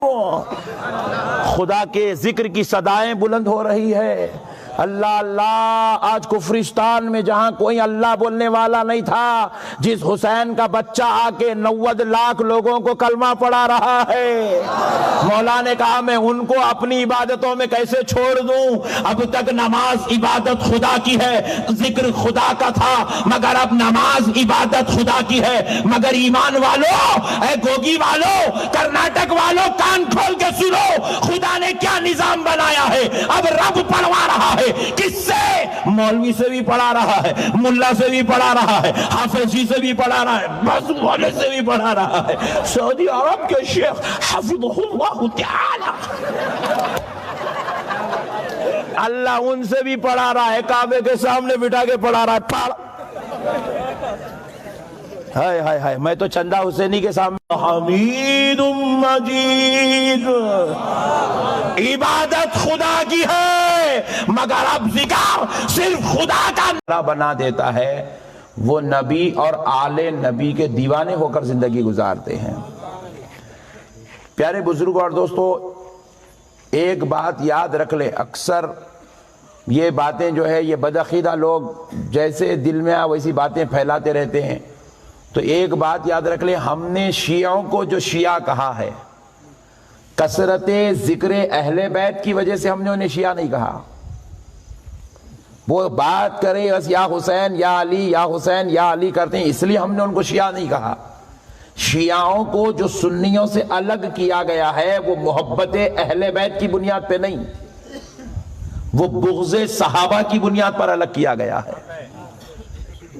خدا کے ذکر کی صدائیں بلند ہو رہی ہے۔ اللہ اللہ، آج کفرستان میں جہاں کوئی اللہ بولنے والا نہیں تھا، جس حسین کا بچہ آ کے 90 لاکھ لوگوں کو کلمہ پڑھا رہا ہے، مولا نے کہا میں ان کو اپنی عبادتوں میں کیسے چھوڑ دوں؟ اب تک نماز عبادت خدا کی ہے، ذکر خدا کا تھا، مگر اب نماز عبادت خدا کی ہے۔ مگر ایمان والو، اے گوگی والو، کرناٹک والو، کان کھول کے سنو، خدا نے کیا نظام بنایا ہے۔ اب رب پڑھوا رہا ہے، کس سے؟ مولوی سے بھی پڑھا رہا ہے، ملا سے بھی پڑھا رہا ہے، حافظ جی سے بھی پڑھا رہا ہے، بس والے سے بھی پڑھا رہا ہے۔ سعودی عرب کے شیخ حفظہ اللہ تعالی، اللہ ان سے بھی پڑھا رہا ہے، کعبے کے سامنے بٹھا کے پڑھا رہا ہے۔ پڑھ ہائے ہائے ہائے، میں تو چندہ حسینی کے سامنے حمید مجید، عبادت خدا کی ہے، مگر اب ذکر صرف خدا کا بنا دیتا ہے۔ وہ نبی اور آل نبی کے دیوانے ہو کر زندگی گزارتے ہیں۔ پیارے بزرگوں اور دوستو، ایک بات یاد رکھ لیں، اکثر یہ باتیں جو ہے یہ بدعقیدہ لوگ جیسے دل میں ویسی باتیں پھیلاتے رہتے ہیں۔ تو ایک بات یاد رکھ لیں، ہم نے شیعوں کو جو شیعہ کہا ہے، کثرت ذکر اہل بیت کی وجہ سے ہم نے انہیں شیعہ نہیں کہا۔ وہ بات کریں بس یا حسین یا علی یا حسین یا علی کرتے ہیں، اس لیے ہم نے ان کو شیعہ نہیں کہا۔ شیعوں کو جو سنیوں سے الگ کیا گیا ہے وہ محبت اہل بیت کی بنیاد پہ نہیں، وہ بغض صحابہ کی بنیاد پر الگ کیا گیا ہے۔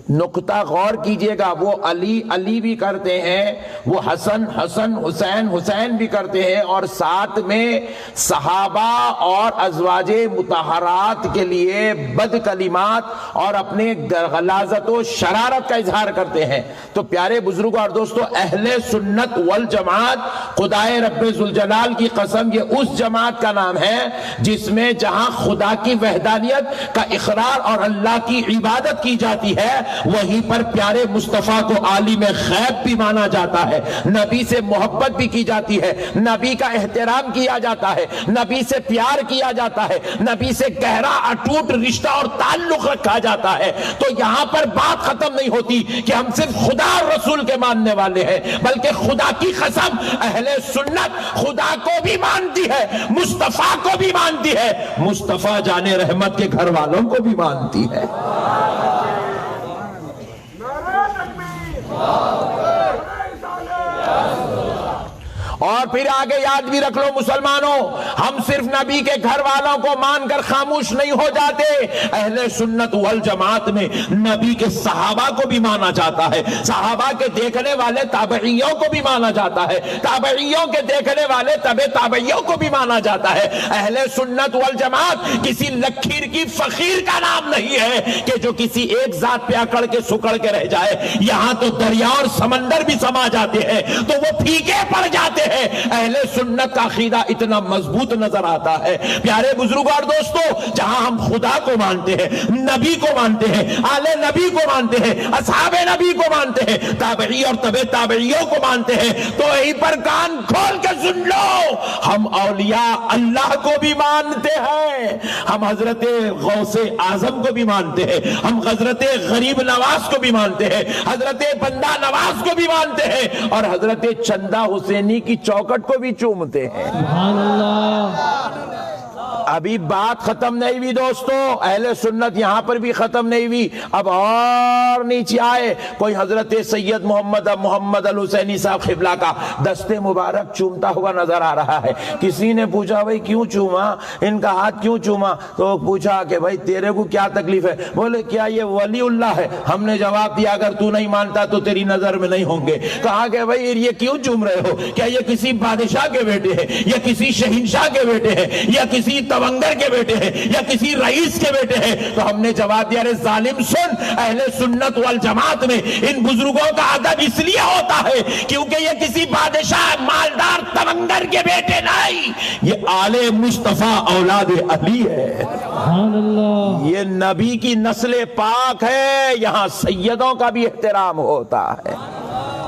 نقطہ غور کیجئے گا، وہ علی علی بھی کرتے ہیں، وہ حسن حسن حسین حسین بھی کرتے ہیں، اور ساتھ میں صحابہ اور ازواج مطہرات کے لیے بد کلمات اور اپنے غلاظت و شرارت کا اظہار کرتے ہیں۔ تو پیارے بزرگوں اور دوستو، اہل سنت والجماعت، خدائے رب ذوالجلال کی قسم یہ اس جماعت کا نام ہے جس میں جہاں خدا کی وحدانیت کا اقرار اور اللہ کی عبادت کی جاتی ہے، وہیں پر پیارے مصطفیٰ کو عالم غیب بھی مانا جاتا ہے، نبی سے محبت بھی کی جاتی ہے، نبی کا احترام کیا جاتا ہے، نبی سے پیار کیا جاتا ہے، نبی سے گہرا اٹوٹ رشتہ اور تعلق رکھا جاتا ہے۔ تو یہاں پر بات ختم نہیں ہوتی کہ ہم صرف خدا اور رسول کے ماننے والے ہیں، بلکہ خدا کی قسم اہل سنت خدا کو بھی مانتی ہے، مصطفیٰ کو بھی مانتی ہے، مصطفیٰ جان رحمت کے گھر والوں کو بھی مانتی ہے۔ اور پھر آگے یاد بھی رکھ لو مسلمانوں، ہم صرف نبی کے گھر والوں کو مان کر خاموش نہیں ہو جاتے، اہل سنت والجماعت میں نبی کے صحابہ کو بھی مانا جاتا ہے، صحابہ کے دیکھنے والے تابعیوں کو بھی مانا جاتا ہے، تابعیوں کے دیکھنے والے تابعیوں کو بھی مانا جاتا ہے۔ اہل سنت والجماعت کسی لکیر کی فقیر کا نام نہیں ہے کہ جو کسی ایک ذات پہ اکڑ کے سکڑ کے رہ جائے، یہاں تو دریا اور سمندر بھی سما جاتے ہیں تو وہ پھیکے پڑ جاتے ہیں۔ اہل سنت کا عقیدہ اتنا مضبوط نظر آتا ہے۔ پیارے بزرگوں اور دوستو، جہاں ہم خدا کو مانتے ہیں، نبی کو مانتے ہیں، آل نبی کو مانتے ہیں، اصحاب نبی کو مانتے ہیں، تابعی اور تبع تابعیوں کو مانتے ہیں، تو یہیں پر کان کھول کے سن لو، ہم اولیاء اللہ کو بھی مانتے ہیں، ہم حضرت غوث اعظم کو بھی مانتے ہیں، ہم حضرت غریب نواز کو بھی مانتے ہیں، حضرت بندہ نواز کو بھی مانتے ہیں، اور حضرت چندہ حسینی کی چوکٹ کو بھی چومتے ہیں۔ سبحان اللہ۔ ابھی بات ختم نہیں ہوئی دوستو، اہل سنت یہاں پر بھی ختم نہیں ہوئی، اب اور نیچے آئے، کوئی حضرت سید محمد الحسینی صاحب قبلہ کا دست مبارک چومتا ہوا نظر آ رہا ہے۔ کسی نے پوچھا بھائی کیوں چوما، ان کا ہاتھ کیوں چوما؟ تو پوچھا کہ بھائی تیرے کو کیا تکلیف ہے؟ بولے کیا یہ ولی اللہ ہے؟ ہم نے جواب دیا اگر تو نہیں مانتا تو تیری نظر میں نہیں ہوں گے۔ کہا کہ بھائی یہ کیوں چوم رہے ہو؟ کیا یہ کسی بادشاہ کے بیٹے ہیں یا کسی شہنشاہ کے بیٹے ہیں یا کسی تونگر کے بیٹے ہیں یا کسی رئیس کے بیٹے ہیں؟ تو ہم نے جواب دیا رے ظالم سن، اہل سنت والجماعت میں ان بزرگوں کا ادب اس لیے ہوتا ہے کیونکہ یہ کسی بادشاہ مالدار تونگر کے بیٹے نہیں، یہ آل مصطفیٰ اولاد علی ہے، سبحان اللہ، یہ نبی کی نسل پاک ہے، یہاں سیدوں کا بھی احترام ہوتا ہے۔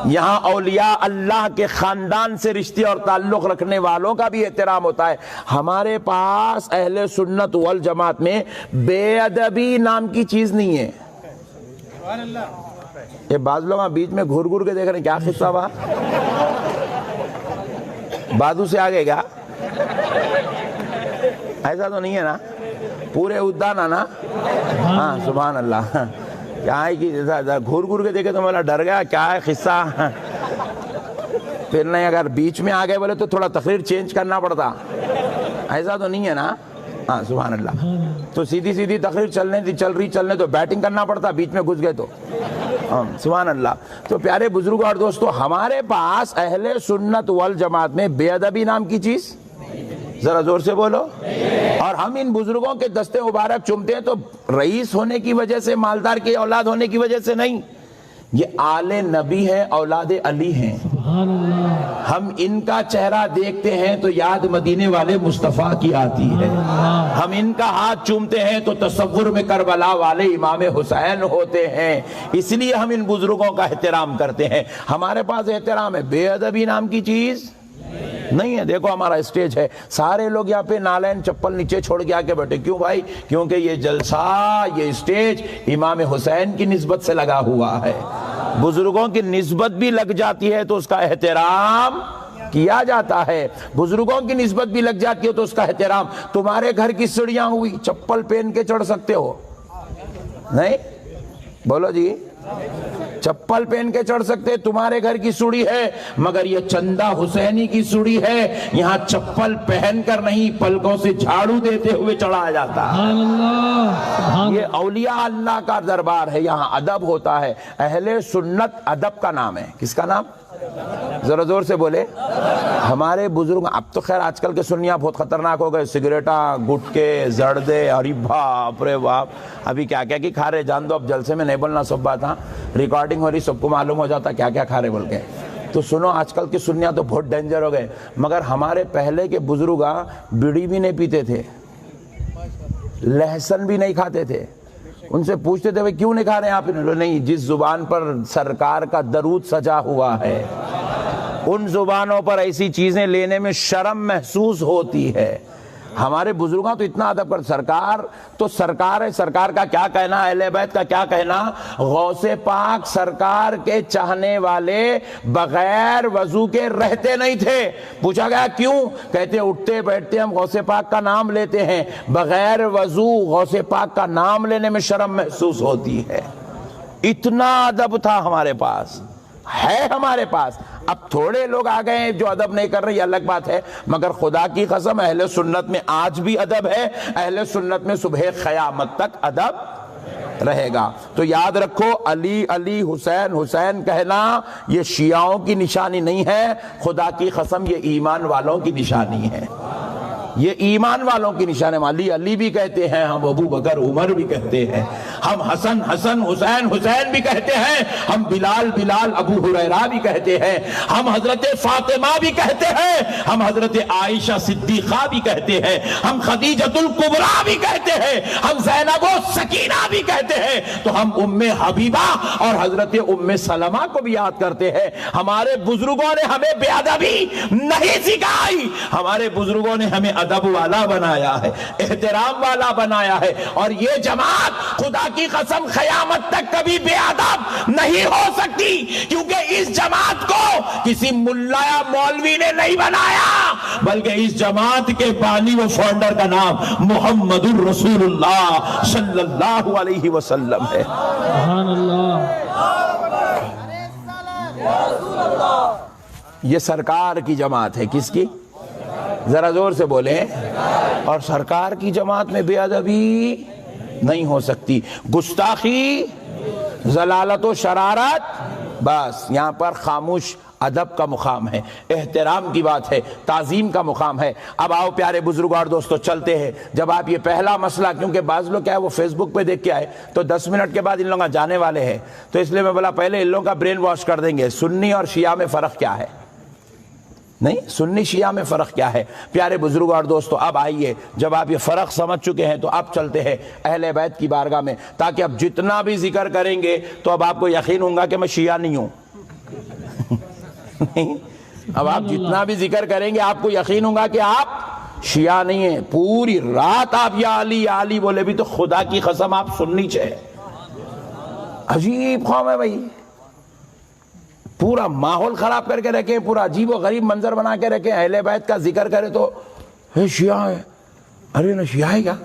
یہاں اولیاء اللہ کے خاندان سے رشتے اور تعلق رکھنے والوں کا بھی احترام ہوتا ہے. ہمارے پاس اہل سنت والجماعت میں بے ادبی نام کی چیز نہیں ہے. یہ بعض لوگ بیچ میں گھور گھور کے دیکھ رہے ہیں کیا قصہ ہوا, بادو سے آگے گا, ایسا تو نہیں ہے نا, پورے ادان نا. ہاں سبحان اللہ, کیا ہے کہ گھور گھور کے دیکھے تو میں ڈر گیا کیا ہے قصہ. پھر نہیں, اگر بیچ میں آ گئے بولے تو تھوڑا تقریر چینج کرنا پڑتا, ایسا تو نہیں ہے نا. ہاں سبحان اللہ, تو سیدھی سیدھی تقریر چلنے تو بیٹنگ کرنا پڑتا, بیچ میں گھس گئے تو. سبحان اللہ. تو پیارے بزرگوں اور دوستو, ہمارے پاس اہل سنت والجماعت میں بے ادبی نام کی چیز, ذرا زور سے بولو. اور ہم ان بزرگوں کے دستے مبارک چومتے ہیں تو رئیس ہونے کی وجہ سے, مالدار کی اولاد ہونے کی وجہ سے نہیں, یہ آل نبی ہیں, اولاد علی ہیں. ہم ان کا چہرہ دیکھتے ہیں تو یاد مدینے والے مصطفیٰ کی آتی ہے. ہم ان کا ہاتھ چومتے ہیں تو تصور میں کربلا والے امام حسین ہوتے ہیں. اس لیے ہم ان بزرگوں کا احترام کرتے ہیں. ہمارے پاس احترام ہے, بے ادبی نام کی چیز نہیں ہے. دیکھو ہمارا اسٹیج ہے, سارے لوگ یہاں پہ نالین چپل نیچے چھوڑ کے آ کے بیٹھے. کیوں بھائی؟ کیونکہ یہ جلسہ, یہ اسٹیج امام حسین کی نسبت سے لگا ہوا ہے. بزرگوں کی نسبت بھی لگ جاتی ہے تو اس کا احترام کیا جاتا ہے. بزرگوں کی نسبت بھی لگ جاتی ہے تو اس کا احترام. تمہارے گھر کی سیڑھیاں ہوئی, چپل پہن کے چڑھ سکتے ہو نہیں؟ بولو جی, چپل پہن کے چڑھ سکتے, تمہارے گھر کی سوڑی ہے, مگر یہ چندہ حسینی کی سوڑی ہے, یہاں چپل پہن کر نہیں پلکوں سے جھاڑو دیتے ہوئے چڑھایا جاتا ہے. یہ اولیاء اللہ کا دربار ہے, یہاں ادب ہوتا ہے. اہل سنت ادب کا نام ہے. کس کا نام؟ ذرا زور سے بولے. ہمارے بزرگ, اب تو خیر آج کل کے سنیاں بہت خطرناک ہو گئے, سگریٹاں, گٹکے, زردے, ارے باپ رے باپ, ابھی کیا کیا کی کھا رہے جان دو. اب جلسے میں نہیں بولنا سب بات, ہاں ریکارڈنگ ہو رہی, سب کو معلوم ہو جاتا کیا کیا کھا رہے بول کے. تو سنو, آج کل کی سنیاں تو بہت ڈینجر ہو گئے, مگر ہمارے پہلے کے بزرگ بیڑی بھی نہیں پیتے تھے, لہسن بھی نہیں کھاتے تھے. ان سے پوچھتے تھے بھائی کیوں نہیں کھا رہے ہیں آپ؟ نہیں, جس زبان پر سرکار کا درود سجا ہوا ہے ان زبانوں پر ایسی چیزیں لینے میں شرم محسوس ہوتی ہے. ہمارے بزرگاں تو اتنا ادب کر, سرکار تو سرکار ہے, سرکار کا کیا کہنا, اہل بیت کا کیا کہنا. غوث پاک سرکار کے چاہنے والے بغیر وضو کے رہتے نہیں تھے. پوچھا گیا کیوں؟ کہتے اٹھتے بیٹھتے ہم غوث پاک کا نام لیتے ہیں, بغیر وضو غوث پاک کا نام لینے میں شرم محسوس ہوتی ہے. اتنا ادب تھا ہمارے پاس, ہے ہمارے پاس. اب تھوڑے لوگ آ گئے ہیں جو ادب نہیں کر رہے, یہ الگ بات ہے, مگر خدا کی قسم اہل سنت میں آج بھی ادب ہے. اہل سنت میں صبح قیامت تک ادب رہے گا. تو یاد رکھو, علی علی, حسین حسین کہنا یہ شیعوں کی نشانی نہیں ہے, خدا کی قسم یہ ایمان والوں کی نشانی ہے. یہ ایمان والوں کی نشان ہے. علی علی بھی کہتے ہیں, ہم ابو بکر عمر بھی کہتے ہیں, ہم حسن حسن, حسین حسین بھی کہتے ہیں, ہم بلال بلال, ابو ہریرہ بھی کہتے ہیں, ہم حضرت فاطمہ بھی کہتے ہیں, ہم حضرت عائشہ صدیقہ بھی کہتے ہیں, ہم خدیجۃ الکبریٰ بھی کہتے ہیں, ہم زینب و سکینہ بھی کہتے ہیں, تو ہم ام حبیبہ اور حضرت ام سلمہ کو بھی یاد کرتے ہیں. ہمارے بزرگوں نے ہمیں بے ادبی نہیں سکھائی, ہمارے بزرگوں نے ہمیں ادب والا بنایا ہے, احترام والا بنایا ہے. اور یہ جماعت خدا کی قسم قیامت تک کبھی بے ادب نہیں ہو سکتی, کیونکہ اس جماعت کو کسی ملا یا مولوی نے نہیں بنایا, بلکہ اس جماعت کے بانی و فاؤنڈر کا نام محمد الرسول اللہ صلی اللہ علیہ وسلم ہے. سبحان اللہ. یہ سرکار کی جماعت ہے. کس کی؟ ذرا زور سے بولیں. اور سرکار کی جماعت میں بے ادبی نہیں ہو سکتی, گستاخی, ضلالت و شرارت, بس یہاں پر خاموش ادب کا مقام ہے, احترام کی بات ہے, تعظیم کا مقام ہے. اب آؤ پیارے بزرگ اور دوستو چلتے ہیں. جب آپ یہ پہلا مسئلہ, کیونکہ بعض لوگ کیا ہے وہ فیس بک پہ دیکھ کے آئے تو 10 منٹ کے بعد ان لوگوں جانے والے ہیں, تو اس لیے میں بولا پہلے ان لوگوں کا برین واش کر دیں گے. سنی اور شیعہ میں فرق کیا ہے؟ نہیں, سنی شیعہ میں فرق کیا ہے؟ پیارے بزرگ اور دوستو اب آئیے, جب آپ یہ فرق سمجھ چکے ہیں تو اب چلتے ہیں اہل بیت کی بارگاہ میں, تاکہ اب جتنا بھی ذکر کریں گے تو اب آپ کو یقین ہوگا کہ میں شیعہ نہیں ہوں. نہیں، اب آپ جتنا بھی ذکر کریں گے آپ کو یقین ہوگا کہ آپ شیعہ نہیں ہیں. پوری رات آپ یا علی یا علی بولے بھی تو خدا کی قسم آپ سننی چاہے. عجیب قوم ہے بھائی، پورا ماحول خراب کر کے رکھے، پورا عجیب و غریب منظر بنا کے رکھے. اہل بیت کا ذکر کرے تو شیعہ ہے. ارے نہ شیعہ ہے کیا؟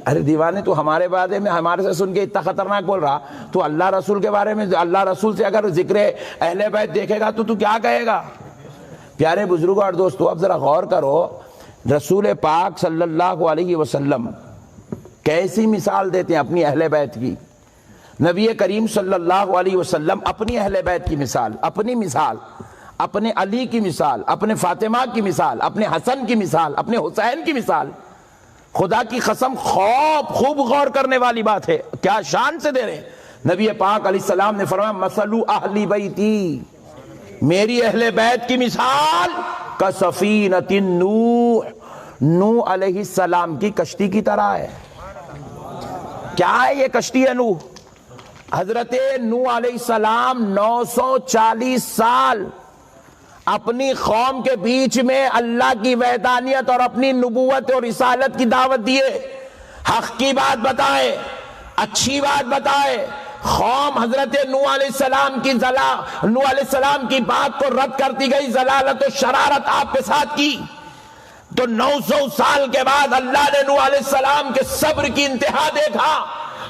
ارے دیوانے، تو ہمارے بارے میں ہمارے سے سن کے اتنا خطرناک بول رہا، تو اللہ رسول کے بارے میں، اللہ رسول سے اگر ذکر اہل بیت دیکھے گا تو کیا کہے گا؟ پیارے بزرگوں اور دوستو، اب ذرا غور کرو، رسول پاک صلی اللہ علیہ وسلم کیسی مثال دیتے ہیں اپنی اہل بیت کی. نبی کریم صلی اللہ علیہ وسلم اپنی اہل بیت کی مثال، اپنی مثال، اپنے علی کی مثال، اپنے فاطمہ کی مثال، اپنے حسن کی مثال، اپنے حسین کی مثال. خدا کی قسم خوب غور کرنے والی بات ہے، کیا شان سے دے رہے ہیں. نبی پاک علیہ السلام نے فرمایا مثل اہل بیتی، میری اہل بیت کی مثال کسفینۃ نوح، نوح علیہ السلام کی کشتی کی طرح ہے. کیا ہے یہ کشتی ہے نوح؟ حضرت نوح علیہ السلام 940 سال اپنی قوم کے بیچ میں اللہ کی وحدانیت اور اپنی نبوت اور رسالت کی دعوت دیے، حق کی بات بتائے، اچھی بات بتائے. قوم حضرت نوح علیہ السلام کی بات کو رد کرتی گئی، ضلالت و شرارت آپ کے ساتھ کی. تو 900 سال کے بعد اللہ نے نوح علیہ السلام کے صبر کی انتہا دیکھا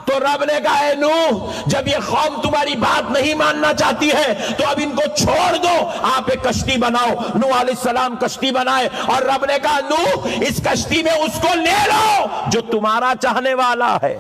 تو رب نے کہا اے نوح، جب یہ قوم تمہاری بات نہیں ماننا چاہتی ہے تو اب ان کو چھوڑ دو، آپ ایک کشتی بناؤ. نوح علیہ السلام کشتی بنائے اور رب نے کہا نوح اس کشتی میں اس کو لے لو جو تمہارا چاہنے والا ہے،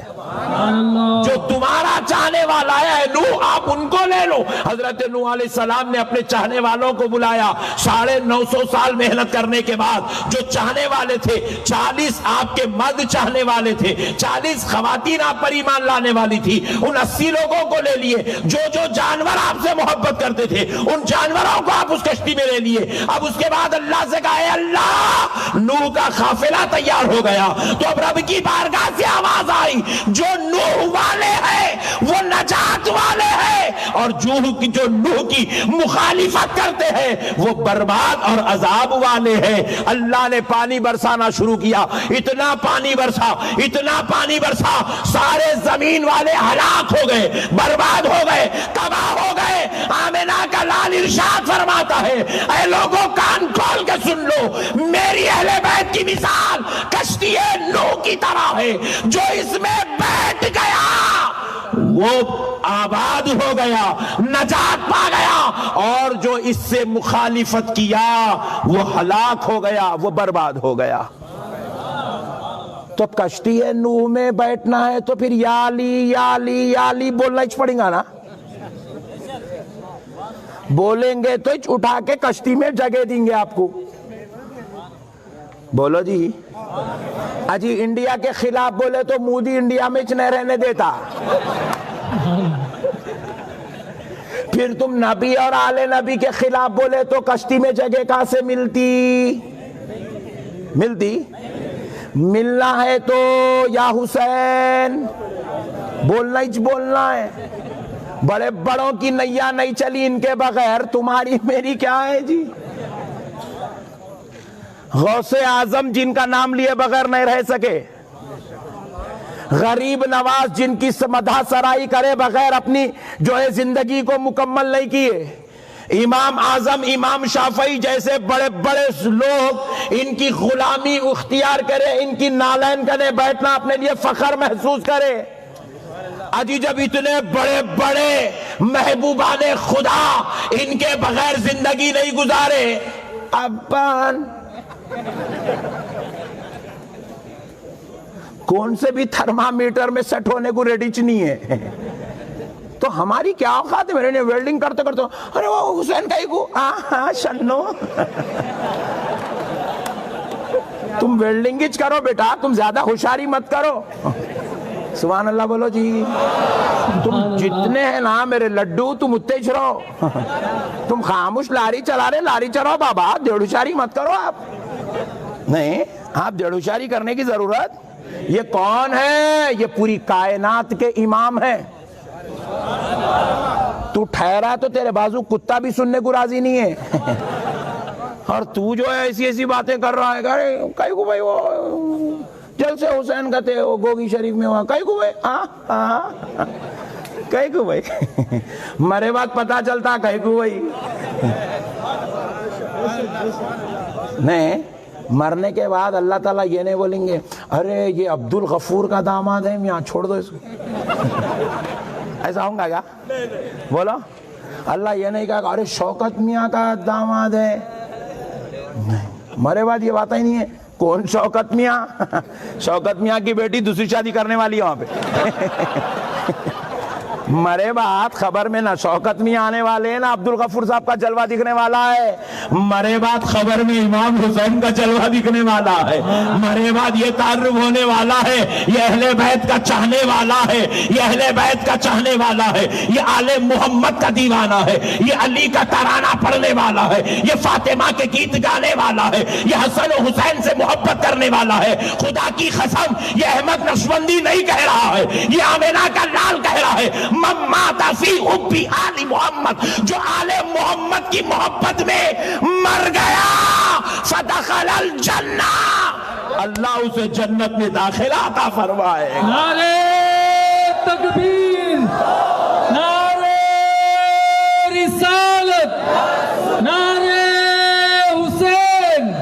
جو تمہارا چاہنے والا ہے نوح، آپ ان کو لے لو. حضرت نوح علیہ السلام نے اپنے چاہنے والوں کو بلایا. 950 سال محنت کرنے کے بعد جو چاہنے والے تھے، 40 آپ کے مرد چاہنے والے تھے، 40 خواتین آپ پر ایمان لانے والی تھی، ان 80 لوگوں کو لے لیے. جو جانور آپ سے محبت کرتے تھے ان جانوروں کو آپ اس کشتی میں لے لیے. اب اس کے بعد اللہ سے کہا اے اللہ، نوح کا قافلہ تیار ہو گیا. تو اب رب کی بارگاہ سے آواز آئی، جو نوح والے ہیں وہ نجات والے ہیں، اور جو نوح کی مخالفت کرتے ہیں وہ برباد اور عذاب والے ہیں. اللہ نے پانی برسانا شروع کیا، اتنا پانی برسا، اتنا پانی برسا، سارے زمین والے ہلاک ہو گئے، برباد ہو گئے، تباہ ہو گئے. آمنہ کا لال ارشاد فرماتا ہے اے لوگوں کان کھول کے سن لو، میری اہل بیت کی مثال کشتی نوح کی طرح ہے. جو اس میں بیٹھ گیا وہ آباد ہو گیا، نجات پا گیا، اور جو اس سے مخالفت کیا وہ ہلاک ہو گیا، وہ برباد ہو گیا. تو کشتی نوح میں بیٹھنا ہے تو پھر یا علی یا علی یا علی بولنا ہی پڑے گا نا. بولیں گے تو اٹھا کے کشتی میں جگہ دیں گے آپ کو. بولو جی. اجی انڈیا کے خلاف بولے تو مودی انڈیا میں نہیں رہنے دیتا. پھر تم نبی اور آل نبی کے خلاف بولے تو کشتی میں جگہ کہاں سے ملتی؟ ملنا ہے تو یا حسین بولنا ہی بولنا ہے. بڑے بڑوں کی نیا نہیں چلی ان کے بغیر، تمہاری میری کیا ہے جی؟ غوث اعظم جن کا نام لیے بغیر نہیں رہ سکے، غریب نواز جن کی مدح سرائی کرے بغیر اپنی جو ہے زندگی کو مکمل نہیں کیے، امام اعظم امام شافعی جیسے بڑے بڑے لوگ ان کی غلامی اختیار کرے، ان کی نالین کرے، بیٹھنا اپنے لیے فخر محسوس کرے. اجی جب اتنے بڑے بڑے محبوبان خدا ان کے بغیر زندگی نہیں گزارے، اپن کون سے بھی تھرمامیٹر میں سیٹ ہونے کو ریڈی نہیں ہے. تو ہماری کیا اوقات ہے؟ میرے نے ویلڈنگ کرتے کرتے ارے وہ حسین کائی کو شنو تم ویلڈنگ ہی کرو بیٹا، تم زیادہ ہوشیاری مت کرو. سبحان اللہ بولو جی. تم جتنے ہیں نا میرے لڈو تم اتنے ہی رہو. تم خاموش لاری چلا رہے، لاری چلاؤ بابا، دیڑھ ہوشیاری مت کرو. آپ نہیں، آپ دیڑھ ہوشیاری کرنے کی ضرورت. یہ کون ہے؟ یہ پوری کائنات کے امام ہیں. تو ٹھہرا تو تیرے بازو کتا بھی سننے کو راضی نہیں ہے اور تو جو ہے ایسی ایسی باتیں کر رہا ہے. کئی کو بھائی وہ جلسے حسین کا تھے وہ گوگی شریف میں ہوا, کئی کو بھائی کئی کو بھائی مرے بعد پتا چلتا کئی کو بھائی نہیں. مرنے کے بعد اللہ تعالیٰ یہ نہیں بولیں گے ارے یہ عبد الغفور کا داماد ہے یہاں چھوڑ دو اس کو. ایسا ہوں گا کیا؟ بولو. اللہ یہ نہیں کہا ارے شوکت میاں کا داماد ہے. مرے بعد یہ بات ہی نہیں ہے. کون شوکت میاں؟ شوکت میاں کی بیٹی دوسری شادی کرنے والی ہے وہاں پہ. مرے بعد خبر میں نہ شوکت میاں آنے والے ہیں نہ عبد الغفور صاحب کا جلوہ دکھنے والا ہے. مرے بعد خبر میں امام حسین کا جلوہ دکھنے والا ہے. مرے بعد یہ تعارف ہونے والا ہے یہ اہل بیت کا چاہنے والا ہے, یہ اہل بیت کا چاہنے والا ہے, یہ آل محمد کا دیوانہ ہے, یہ علی کا ترانہ پڑھنے والا ہے, یہ فاطمہ کے گیت گانے والا ہے, یہ حسن و حسین سے محبت کرنے والا ہے. خدا کی قسم یہ احمد نقشبندی نہیں کہہ رہا ہے, یہ آمینہ کا لال کہہ رہا ہے. من مات فی حب آل محمد, جو آل محمد کی محبت میں مر گیا فدخل الجنہ, اللہ اسے جنت میں داخلہ عطا فرمائے گا. نعرہ تکبیر, نعرہ رسالت, نعرہ حسین,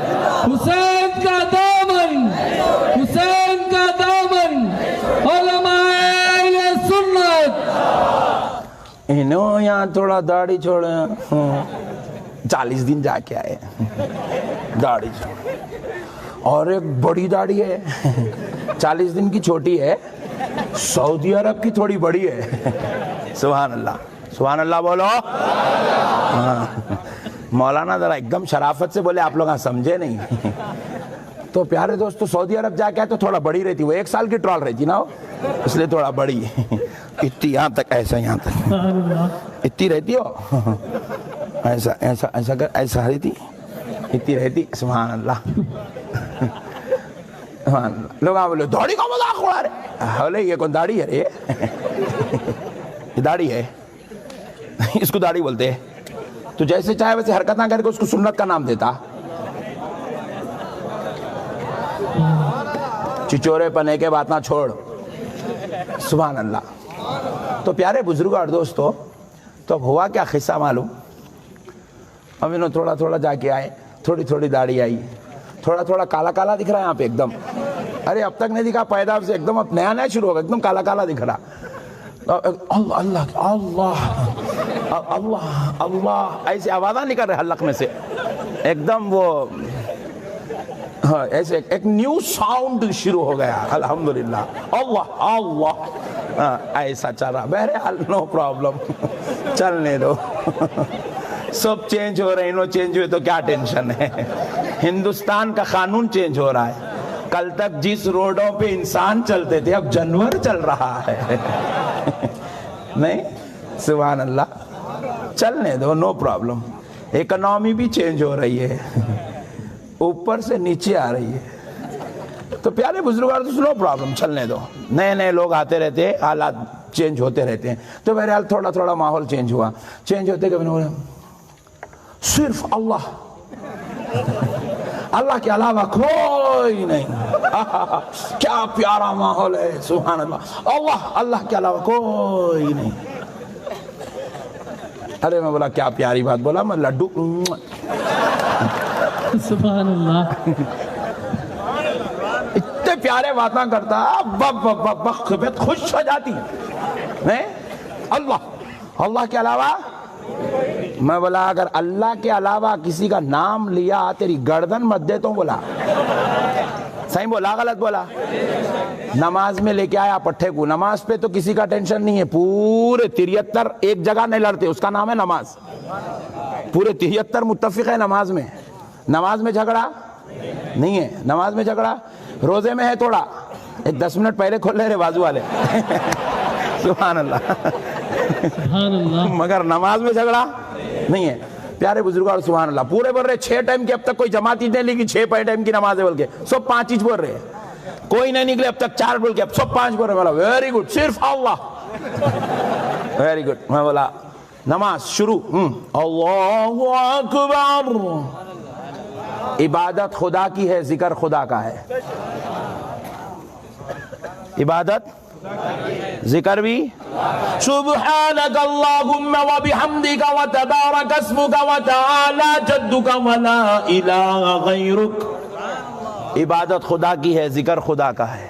حسین کا دامن, حسین کا دامن, علماء اہل سنت. انہوں یہاں تھوڑا داڑھی چھوڑے 40 دن جا کے آئے داڑھی چھوڑے, اور ایک بڑی داڑھی ہے 40 دن کی چھوٹی ہے, سعودی عرب کی تھوڑی بڑی ہے. سبحان اللہ, سبحان اللہ بولو. مولانا ذرا ایک دم شرافت سے بولے آپ لوگ سمجھے نہیں. تو پیارے دوستو سعودی عرب جا کے آئے تو تھوڑا بڑی رہتی, وہ 1 سال کی ٹرال رہتی نا, اس لیے تھوڑا بڑی اتنی یہاں تک, ایسا یہاں تک اتنی رہتی ہو, ایسا ایسا ایسا کر ایسا رہتی اتنی رہتی. سبحان اللہ, سبحان اللہ. لوگ بولے داڑھی کا مذاق اڑا رہے, بولے یہ کون داڑھی ہے رے, یہ داڑھی ہے, اس کو داڑھی بولتے ہیں. تو جیسے چاہے ویسے حرکت نہ کر کے اس کو سنت کا نام دیتا. چچورے پنے کے بات نہ چھوڑ. سبحان اللہ. تو پیارے بزرگوں اور دوستو, تو اب ہوا کیا قصہ معلوم. اب انہوں تھوڑا تھوڑا جا کے آئے, تھوڑی تھوڑی داڑھی آئی, تھوڑا تھوڑا کالا کالا دکھ رہا ہے یہاں پہ ایک دم. ارے اب تک نہیں دکھا پیدا سے, ایک دم اب نیا نیا شروع ہوگا, ایک دم کالا کالا دکھ رہا. اللہ اللہ اللہ اللہ اللہ ایسے آوازاں نکل رہے حلق میں سے, ایک دم وہ ایسے ایک نیو ساؤنڈ شروع ہو گیا. الحمدللہ اللہ اللہ ایسا چل رہا. بہرحال نو پرابلم, چلنے دو. سب چینج ہو رہے ہیں, انہوں چینج ہوئے تو کیا ٹینشن ہے. ہندوستان کا قانون چینج ہو رہا ہے. کل تک جس روڈوں پہ انسان چلتے تھے اب جانور چل رہا ہے. نہیں, سبحان اللہ, چلنے دو, نو پرابلم. اکنامی بھی چینج ہو رہی ہے, اوپر سے نیچے آ رہی ہے. تو پیارے بزرگوں نو پرابلم, چلنے دو. نئے نئے لوگ آتے رہتے, حالات چینج ہوتے رہتے ہیں. تو بہرحال تھوڑا تھوڑا ماحول چینج ہوا. چینج ہوتے کہ میں نے صرف اللہ, اللہ کے علاوہ کوئی نہیں. کیا پیارا ماحول ہے, سبحان اللہ. اللہ اللہ کے علاوہ کوئی نہیں. ارے میں بولا کیا پیاری بات بولا, میں لڈو. سبحان اللہ. اتنے پیارے باتاں کرتا, طبیعت خوش ہو جاتی. اللہ اللہ کے علاوہ. میں بولا اگر اللہ کے علاوہ کسی کا نام لیا تیری گردن مت دے تو بولا. صحیح بولا غلط بولا؟ نماز میں لے کے آیا پٹھے کو, نماز پہ تو کسی کا ٹینشن نہیں ہے, پورے 73 ایک جگہ نہیں لڑتے, اس کا نام ہے نماز. پورے 73 متفق ہے نماز میں. نماز میں جھگڑا نہیں ہے, نماز میں جھگڑا روزے میں ہے تھوڑا, ایک 10 منٹ پہلے کھول لے رہے بازو والے. سبحان اللہ, سبحان اللہ. مگر نماز میں جھگڑا نہیں ہے. پیارے بزرگوں سبحان اللہ, پورے بول رہے 6 ٹائم کی, اب تک کوئی جماعت ہی نہیں لگی 6 ٹائم کی نماز ہے بول کے, سب 5 ہی بول رہے. کوئی نہیں نکلے اب تک 4 بول کے, اب سب 5 بول رہے. بولا ویری گڈ, صرف اللہ. Very good. میں بولا نماز شروع اللہ اکبر. عبادت خدا کی ہے، ذکر خدا کا ہے. عبادت ذکر بھی سبحانک اللہم وبحمدک وتبارک اسمک وتعالی جدک ولا الہ غیرک. عبادت خدا کی ہے، ذکر خدا کا ہے.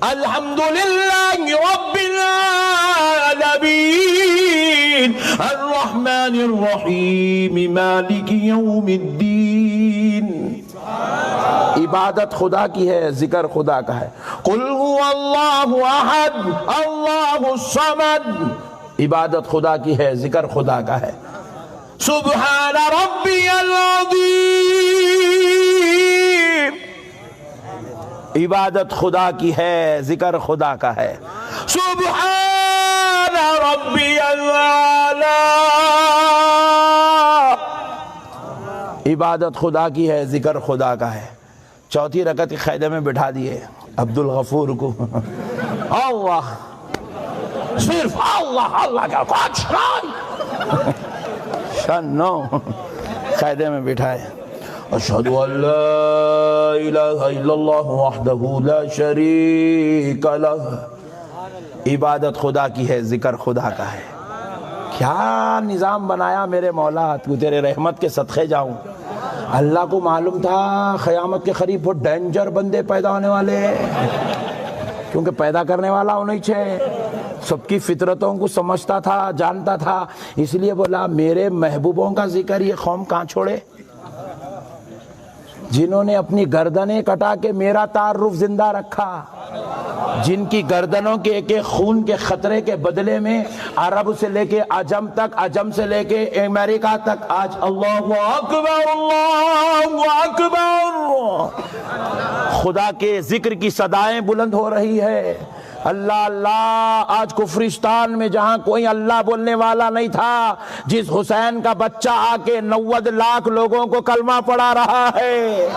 الحمدللہ رب العالمین الرحمن الرحیم مالک یوم الدین. عبادت خدا کی ہے، ذکر خدا کا ہے. قل هو اللہ احد اللہ الصمد. عبادت خدا کی ہے، ذکر خدا کا ہے. سبحان ربی العظیم. عبادت خدا کی ہے، ذکر خدا کا ہے. سبحان ربی الاعلی. عبادت خدا کی ہے، ذکر خدا کا ہے. چوتھی رکعت کے قاعدے میں بٹھا دیے عبد الغفور کو. اللہ صرف اللہ اللہ کا کچھ نہیں. شنو قاعدے میں بٹھائے. اشہد ان لا الہ الا اللہ وحدہ لا شریک لہ. عبادت خدا کی ہے، ذکر خدا کا ہے. کیا نظام بنایا میرے مولا، تو تیرے رحمت کے صدقے جاؤں. اللہ کو معلوم تھا قیامت کے قریب وہ ڈینجر بندے پیدا ہونے والے ہیں، کیونکہ پیدا کرنے والا وہ نہیں چھے. سب کی فطرتوں کو سمجھتا تھا، جانتا تھا. اس لیے بولا میرے محبوبوں کا ذکر یہ قوم کہاں چھوڑے، جنہوں نے اپنی گردنیں کٹا کے میرا تعارف زندہ رکھا، جن کی گردنوں کے ایک ایک خون کے خطرے کے بدلے میں عرب سے لے کے عجم تک، عجم سے لے کے امریکہ تک آج اللہ اکبر اللہ اکبر خدا کے ذکر کی صدائیں بلند ہو رہی ہے. اللہ اللہ. آج کفرستان میں جہاں کوئی اللہ بولنے والا نہیں تھا، جس حسین کا بچہ آ کے 90 لاکھ لوگوں کو کلمہ پڑھا رہا ہے،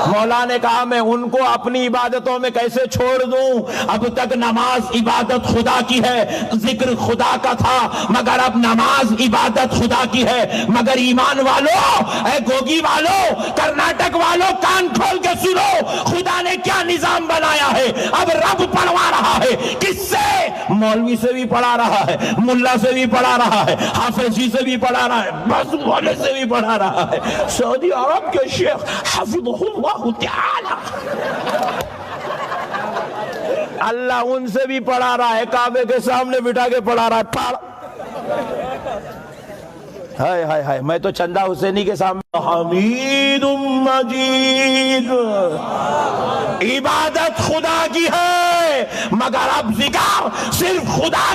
مولا نے کہا میں ان کو اپنی عبادتوں میں کیسے چھوڑ دوں. اب تک نماز عبادت خدا کی ہے، ذکر خدا کا تھا، مگر اب نماز عبادت خدا کی ہے. مگر ایمان والو، اے گوگی والو، کرناٹک والو، کان کھول کے سنو خدا نے کیا نظام بنایا ہے. اب رب پڑھوا رہا ہے. کس سے؟ مولوی سے بھی پڑھا رہا ہے، ملا سے بھی پڑھا رہا ہے، حافظ جی سے بھی پڑھا رہا ہے، بازو والے سے بھی پڑھا رہا ہے. سعودی عرب کے شیخ حفظہ اللہ تعالی اللہ ان سے بھی پڑھا رہا ہے، کعبے کے سامنے بٹھا کے پڑھا رہا ہے. ہائے ہائے ہائے. میں تو چندہ حسینی کے سامنے حمید مجید. عبادت خدا کی ہے، مگر اب ذکر صرف خدا